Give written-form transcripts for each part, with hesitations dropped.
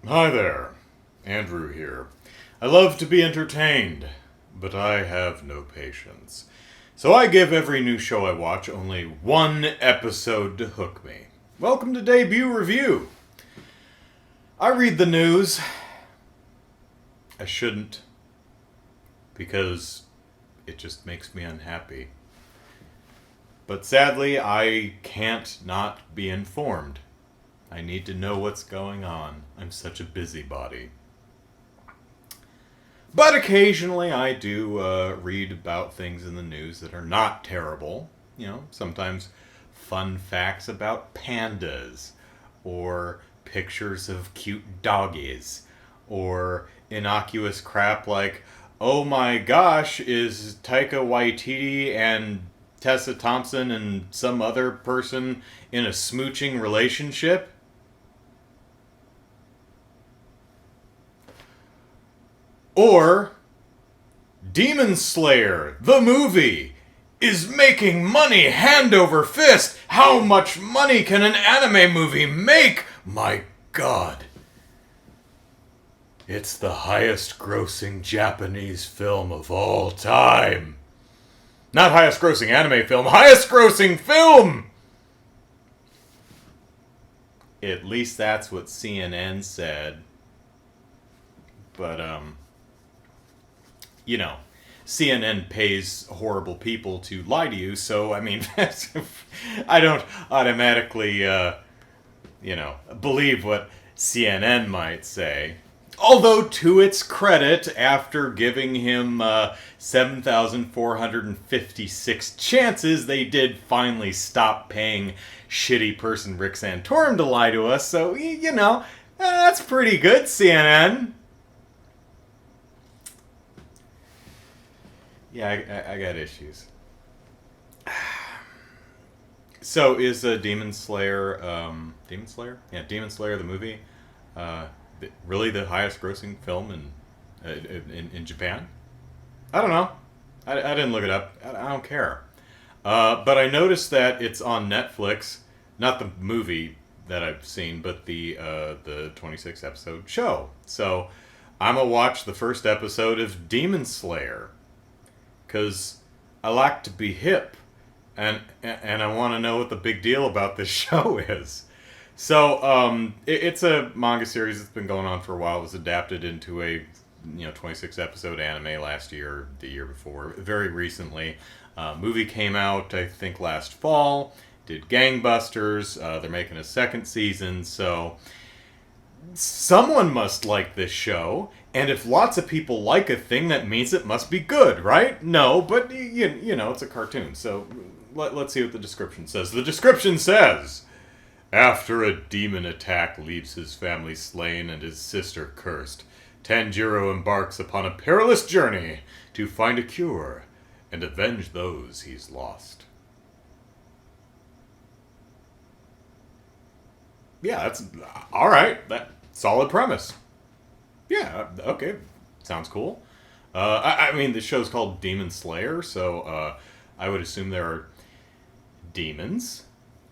Hi there, Andrew here. I love to be entertained, but I have no patience. So I give every new show I watch only one episode to hook me. Welcome to Debut Review. I read the news. I shouldn't, because it just makes me unhappy. But sadly, I can't not be informed. I need to know what's going on. I'm such a busybody. But occasionally I do read about things in the news that are not terrible. You know, sometimes fun facts about pandas, or pictures of cute doggies, or innocuous crap like, oh my gosh, is Taika Waititi and Tessa Thompson and some other person in a smooching relationship? Or, Demon Slayer, the movie, is making money hand over fist. How much money can an anime movie make? My God. It's the highest grossing Japanese film of all time. Not highest grossing anime film, highest grossing film! At least that's what CNN said. But, you know, CNN pays horrible people to lie to you, so, I mean, I don't automatically, believe what CNN might say. Although, to its credit, after giving him 7,456 chances, they did finally stop paying shitty person Rick Santorum to lie to us, so, that's pretty good, CNN. Yeah, I got issues. So is Demon Slayer, Demon Slayer? Yeah, Demon Slayer the movie, really the highest grossing film in Japan? I don't know. I didn't look it up. I don't care. But I noticed that it's on Netflix, not the movie that I've seen, but the 26 episode show. So I'm gonna watch the first episode of Demon Slayer, because I like to be hip, and I want to know what the big deal about this show is. So it's a manga series that's been going on for a while. It was adapted into a 26 episode anime last year, the year before, very recently. Movie came out, I think, last fall. Did gangbusters. They're making a second season, so someone must like this show, and if lots of people like a thing, that means it must be good, right? No, but it's a cartoon, so let's see what the description says. The description says, after a demon attack leaves his family slain and his sister cursed, Tanjiro embarks upon a perilous journey to find a cure and avenge those he's lost. Yeah, that's all right. That solid premise. Yeah, okay, sounds cool. I mean, the show's called Demon Slayer, so I would assume there are demons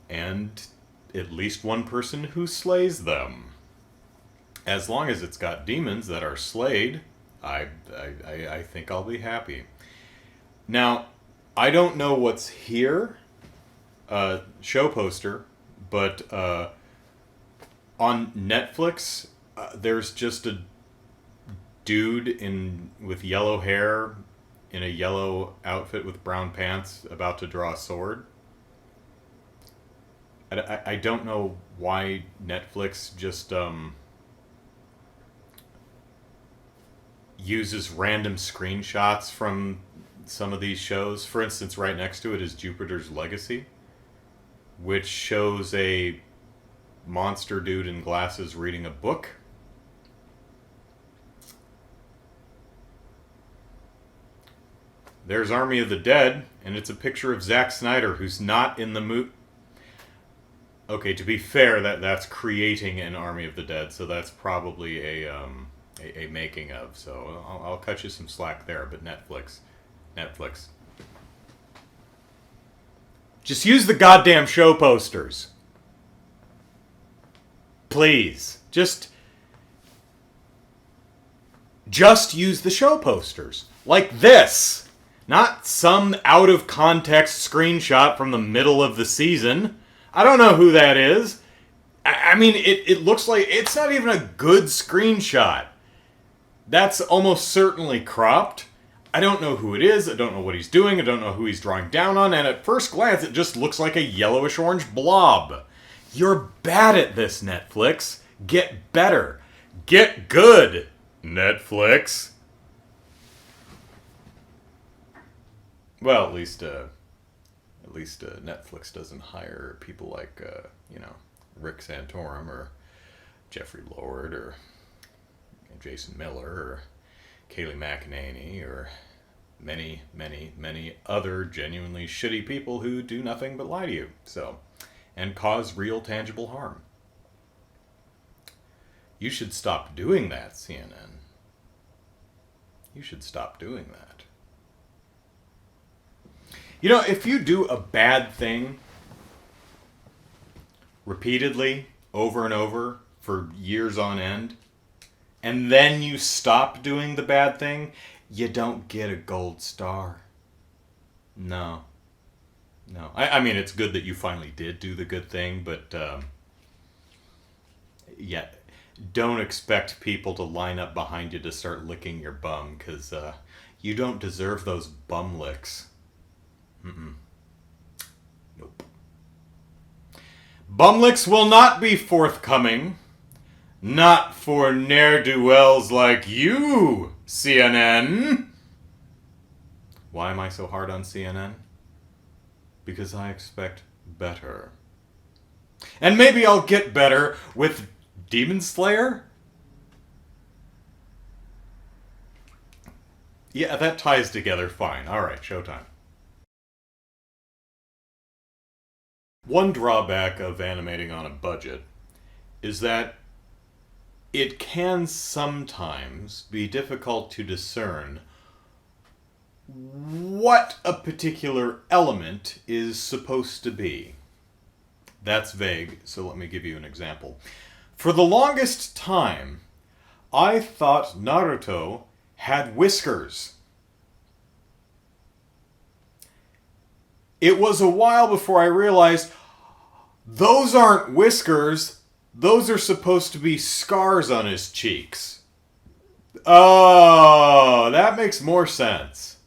and at least one person who slays them. As long as it's got demons that are slayed, I think I'll be happy. Now, I don't know what's here, show poster, but on Netflix, there's just a dude with yellow hair in a yellow outfit with brown pants about to draw a sword. I don't know why Netflix just uses random screenshots from some of these shows. For instance, right next to it is Jupiter's Legacy, which shows a monster dude in glasses reading a book. There's Army of the Dead, and it's a picture of Zack Snyder, who's not in the movie. Okay, to be fair, that's creating an Army of the Dead, so that's probably a making of. So I'll cut you some slack there. But Netflix, just use the goddamn show posters. Please. Just Just use the show posters. Like this. Not some out of context screenshot from the middle of the season. I don't know who that is. I mean, it looks like it's not even a good screenshot. That's almost certainly cropped. I don't know who it is. I don't know what he's doing. I don't know who he's drawing down on. And at first glance, it just looks like a yellowish-orange blob. You're bad at this, Netflix. Get better. Get good, Netflix. Well, at least Netflix doesn't hire people like, Rick Santorum or Jeffrey Lord or Jason Miller or Kayleigh McEnany or many, many, many other genuinely shitty people who do nothing but lie to you, and cause real tangible harm. You should stop doing that, CNN. You should stop doing that. If you do a bad thing repeatedly, over and over, for years on end, and then you stop doing the bad thing, you don't get a gold star. No. I mean, it's good that you finally did do the good thing, but, don't expect people to line up behind you to start licking your bum, because you don't deserve those bum licks. Nope. Bum licks will not be forthcoming. Not for ne'er-do-wells like you, CNN. Why am I so hard on CNN? Because I expect better. And maybe I'll get better with Demon Slayer? Yeah, that ties together fine. Alright, Showtime. One drawback of animating on a budget is that it can sometimes be difficult to discern what a particular element is supposed to be. That's vague, so let me give you an example. For the longest time, I thought Naruto had whiskers. It was a while before I realized those aren't whiskers. Those are supposed to be scars on his cheeks. Oh, that makes more sense.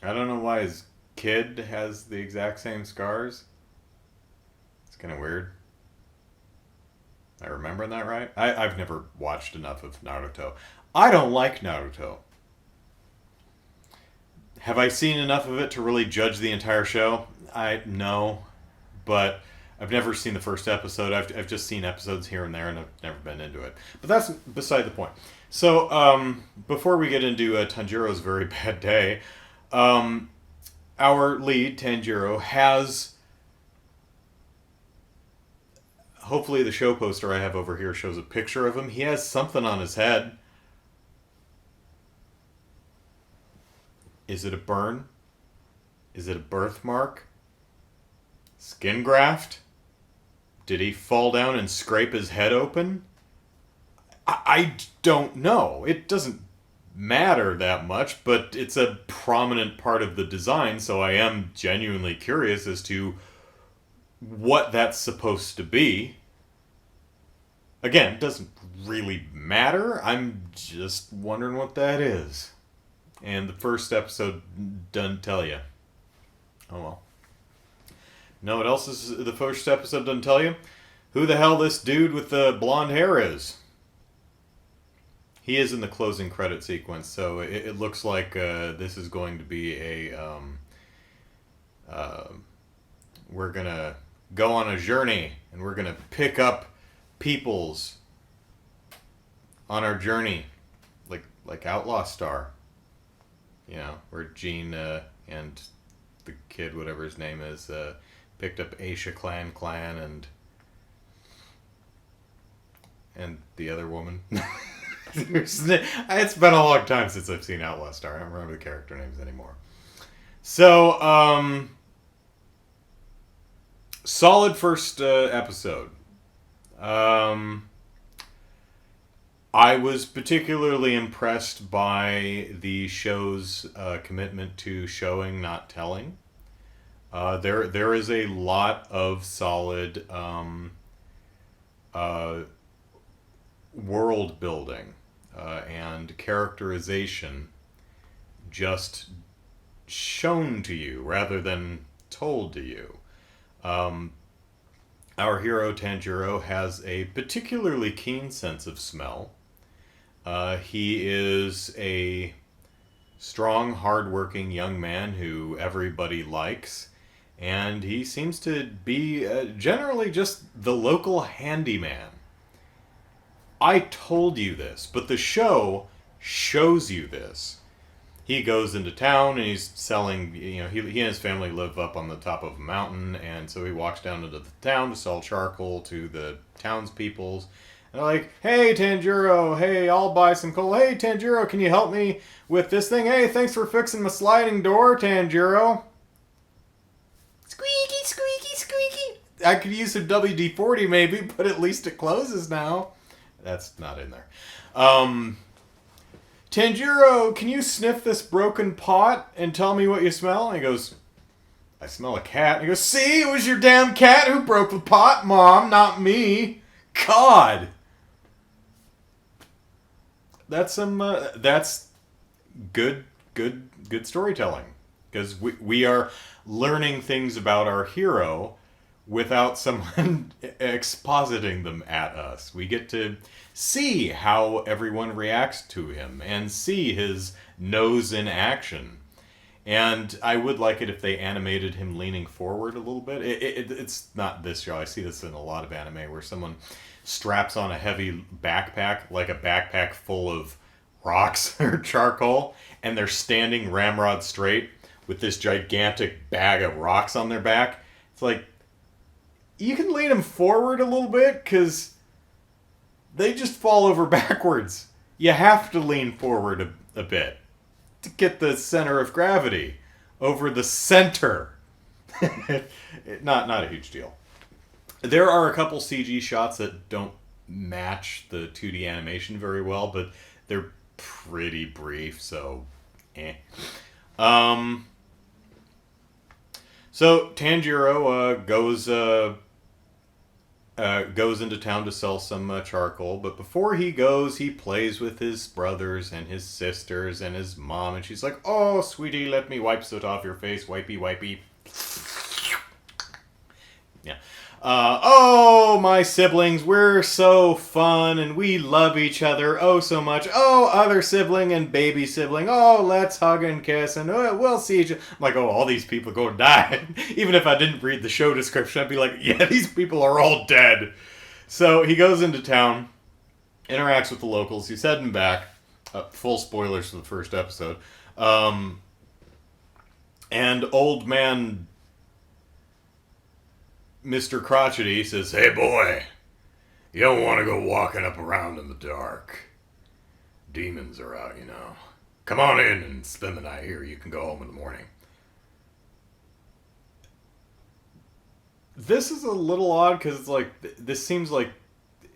I don't know why his kid has the exact same scars. It's kind of weird. Am I remembering that right? I've never watched enough of Naruto. I don't like Naruto. Have I seen enough of it to really judge the entire show? No, but I've never seen the first episode. I've just seen episodes here and there, and I've never been into it. But that's beside the point. So, before we get into Tanjiro's very bad day, our lead, Tanjiro, has... Hopefully the show poster I have over here shows a picture of him. He has something on his head. Is it a burn? Is it a birthmark? Skin graft? Did he fall down and scrape his head open? I don't know. It doesn't matter that much, but it's a prominent part of the design, so I am genuinely curious as to what that's supposed to be. Again, it doesn't really matter. I'm just wondering what that is. And the first episode doesn't tell you. Oh well. Know what else is the first episode doesn't tell you? Who the hell this dude with the blonde hair is. He is in the closing credit sequence, so it looks like this is going to be a... we're going to go on a journey, and we're going to pick up peoples on our journey. Like Outlaw Star. You know, where Gene and the kid, whatever his name is, picked up Aisha Clan and the other woman. It's been a long time since I've seen Outlaw Star. I don't remember the character names anymore. So, solid first episode. I was particularly impressed by the show's commitment to showing, not telling. There is a lot of solid uh, world building and characterization just shown to you rather than told to you. Um, our hero Tanjiro has a particularly keen sense of smell. He is a strong, hardworking young man who everybody likes, and he seems to be generally just the local handyman. I told you this, but the show shows you this. He goes into town and he's selling, he and his family live up on the top of a mountain, and so he walks down into the town to sell charcoal to the townspeoples. And they're like, hey, Tanjiro, hey, I'll buy some coal. Hey, Tanjiro, can you help me with this thing? Hey, thanks for fixing my sliding door, Tanjiro. Squeaky, squeaky, squeaky. I could use some WD-40 maybe, but at least it closes now. That's not in there. Tanjiro, can you sniff this broken pot and tell me what you smell? And he goes, I smell a cat. And he goes, see, it was your damn cat who broke the pot, Mom, not me. God. That's that's good storytelling. Because we are learning things about our hero without someone expositing them at us. We get to see how everyone reacts to him and see his nose in action. And I would like it if they animated him leaning forward a little bit. It's not this show. I see this in a lot of anime where someone straps on a heavy backpack, like a backpack full of rocks or charcoal, and they're standing ramrod straight with this gigantic bag of rocks on their back. It's like, you can lean them forward a little bit, because they just fall over backwards. You have to lean forward a bit to get the center of gravity over the center. Not a huge deal. There are a couple CG shots that don't match the 2D animation very well, but they're pretty brief, so So Tanjiro goes into town to sell some charcoal, but before he goes, he plays with his brothers and his sisters and his mom, and she's like, oh, sweetie, let me wipe soot off your face, wipey, wipey. Yeah. Oh, my siblings, we're so fun, and we love each other oh so much. Oh, other sibling and baby sibling, oh, let's hug and kiss, and we'll see each other. I'm like, oh, all these people are going to die. Even if I didn't read the show description, I'd be like, yeah, these people are all dead. So he goes into town, interacts with the locals, he's heading back. Full spoilers for the first episode. And old man Mr. Crotchety says, hey boy, you don't want to go walking up around in the dark. Demons are out, you know. Come on in and spend the night here. You can go home in the morning. This is a little odd because it's like, this seems like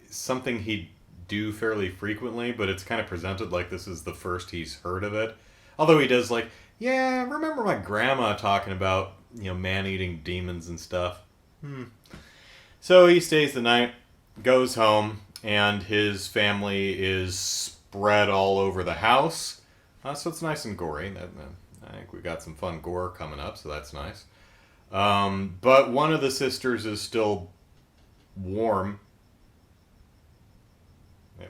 something he'd do fairly frequently, but it's kind of presented like this is the first he's heard of it. Although he does like, yeah, remember my grandma talking about, man-eating demons and stuff. So he stays the night, goes home, and his family is spread all over the house. So it's nice and gory. I think we got some fun gore coming up, so that's nice. But one of the sisters is still warm.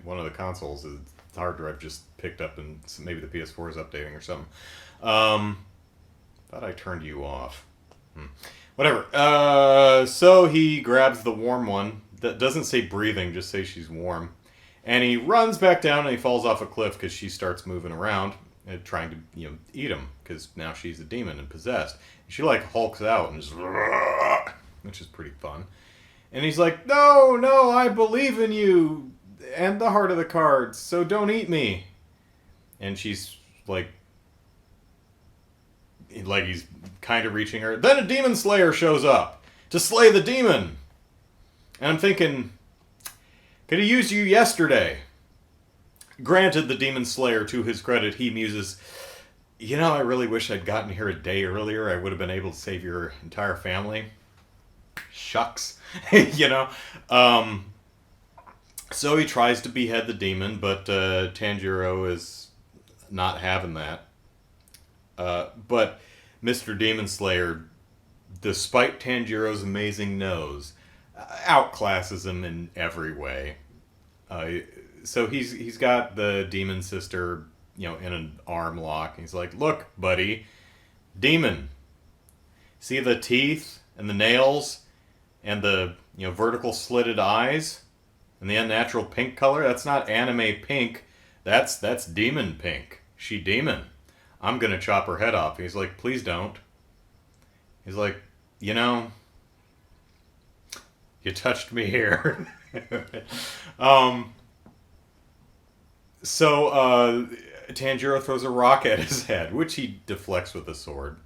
One of the consoles, the hard drive just picked up, and maybe the PS4 is updating or something. Thought I turned you off. Whatever. So he grabs the warm one. That doesn't say breathing, just say she's warm. And he runs back down and he falls off a cliff because she starts moving around and trying to, eat him because now she's a demon and possessed. She hulks out and just, which is pretty fun. And he's like, no, I believe in you and the heart of the cards, so don't eat me. And she's like he's kind of reaching her. Then a demon slayer shows up to slay the demon. And I'm thinking, could have used you yesterday. Granted, the Demon Slayer, to his credit, he muses, I really wish I'd gotten here a day earlier. I would have been able to save your entire family. Shucks. you know? So he tries to behead the demon, but Tanjiro is not having that. But Mr. Demon Slayer, despite Tanjiro's amazing nose, outclasses him in every way. So he's got the demon sister, in an arm lock. He's like, "Look, buddy, demon. See the teeth and the nails and the vertical slitted eyes and the unnatural pink color? That's not anime pink. That's demon pink. She demon. I'm gonna chop her head off." He's like, "Please don't." He's like, "You touched me here." So Tanjiro throws a rock at his head, which he deflects with a sword,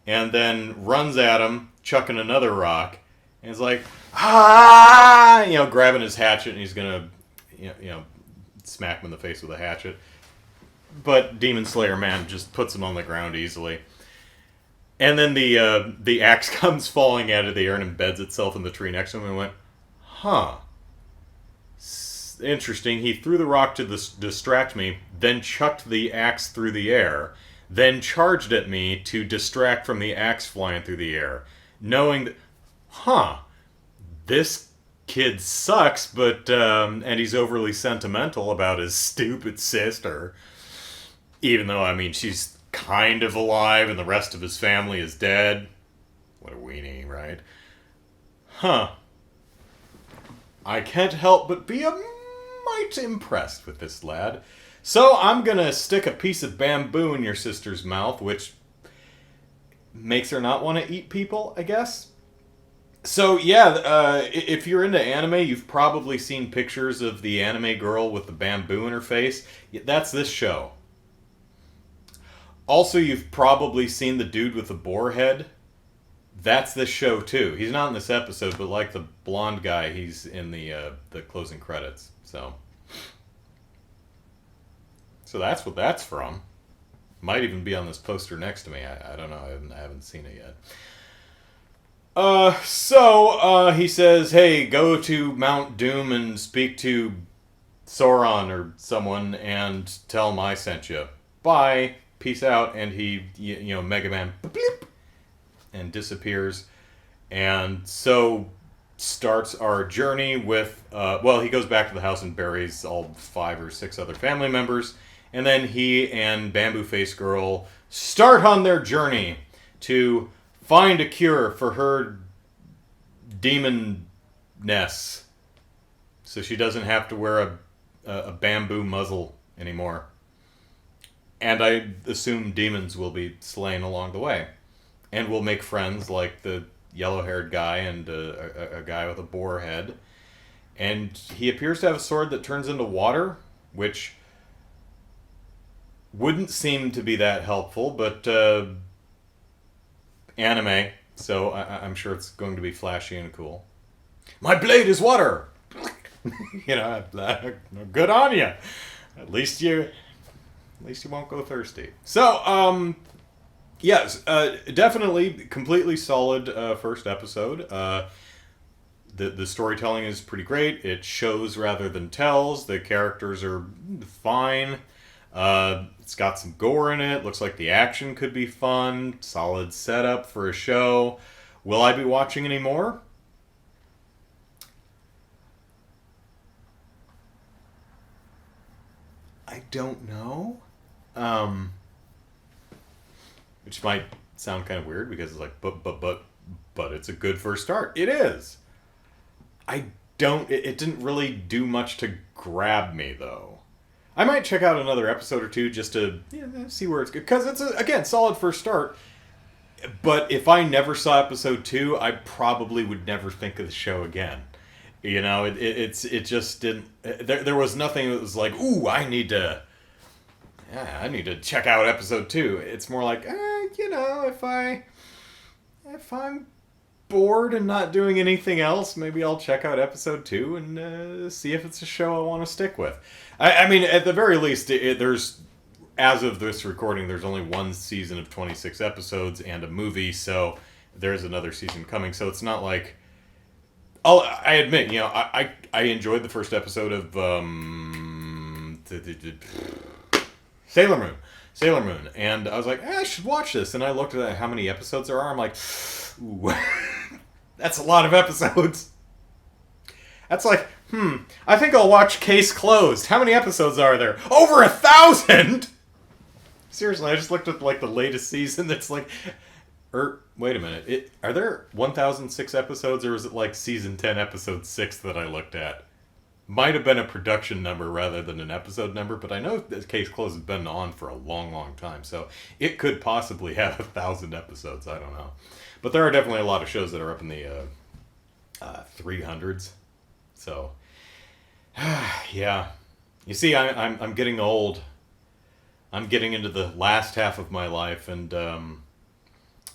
and then runs at him, chucking another rock, and he's like, "Ah!" Grabbing his hatchet, and he's gonna, smack him in the face with a hatchet. But Demon Slayer man just puts him on the ground easily. And then the axe comes falling out of the air and embeds itself in the tree next to him, and went, "Huh. Interesting. He threw the rock to distract me, then chucked the axe through the air, then charged at me to distract from the axe flying through the air. Knowing that, this kid sucks, but, and he's overly sentimental about his stupid sister. Even though, she's kind of alive and the rest of his family is dead. What a weenie, right? I can't help but be a mite impressed with this lad. So I'm gonna stick a piece of bamboo in your sister's mouth, which makes her not want to eat people, I guess. So yeah, if you're into anime, you've probably seen pictures of the anime girl with the bamboo in her face. That's this show. Also, you've probably seen the dude with the boar head. That's this show too. He's not in this episode, but like the blonde guy, he's in the closing credits. So that's what that's from. Might even be on this poster next to me. I don't know. I haven't seen it yet. So he says, "Hey, go to Mount Doom and speak to Sauron or someone and tell him I sent you. Bye. Peace out." And he, Mega Man, bleep, and disappears. And so starts our journey with, he goes back to the house and buries all 5 or 6 other family members. And then he and Bamboo Face Girl start on their journey to find a cure for her demon-ness. So she doesn't have to wear a bamboo muzzle anymore. And I assume demons will be slain along the way. And we'll make friends like the yellow-haired guy and a guy with a boar head. And he appears to have a sword that turns into water, which wouldn't seem to be that helpful, but anime, so I'm sure it's going to be flashy and cool. "My blade is water!" Good on you. At least you won't go thirsty. So, yes, definitely completely solid first episode. The storytelling is pretty great. It shows rather than tells. The characters are fine. It's got some gore in it. Looks like the action could be fun. Solid setup for a show. Will I be watching any more? I don't know. Which might sound kind of weird because it's like, but it's a good first start. It is. It didn't really do much to grab me though. I might check out another episode or two just to see where it's good. Because it's, again, solid first start. But if I never saw episode 2, I probably would never think of the show again. It just didn't... There was nothing that was like, ooh, I need to check out episode 2. It's more like, if I'm bored and not doing anything else, maybe I'll check out episode 2 and see if it's a show I want to stick with. I mean, at the very least, there's, as of this recording, there's only one season of 26 episodes and a movie, so there's another season coming. So it's not like... I admit, you know, I enjoyed the first episode of Sailor Moon, and I was like, I should watch this, and I looked at how many episodes there are. I'm like, ooh, that's a lot of episodes. That's like, I think I'll watch Case Closed. How many episodes are there? Over 1,000! Seriously, I just looked at like the latest season. That's like, wait a minute. Are there 1,006 episodes, or is it like season 10, episode 6 that I looked at? Might have been a production number rather than an episode number, but I know that Case Closed has been on for a long, long time, so it could possibly have 1,000 episodes. I don't know. But there are definitely a lot of shows that are up in the 300s. So, yeah. You see, I'm getting old. I'm getting into the last half of my life, and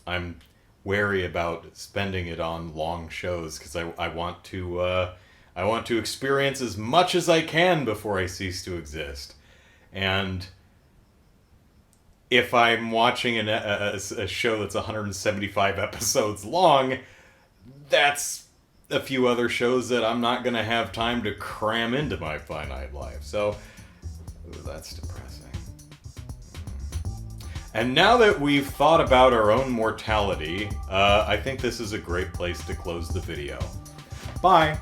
I'm wary about spending it on long shows because I want to experience as much as I can before I cease to exist. And if I'm watching a show that's 175 episodes long, that's a few other shows that I'm not going to have time to cram into my finite life. So, that's depressing. And now that we've thought about our own mortality, I think this is a great place to close the video. Bye!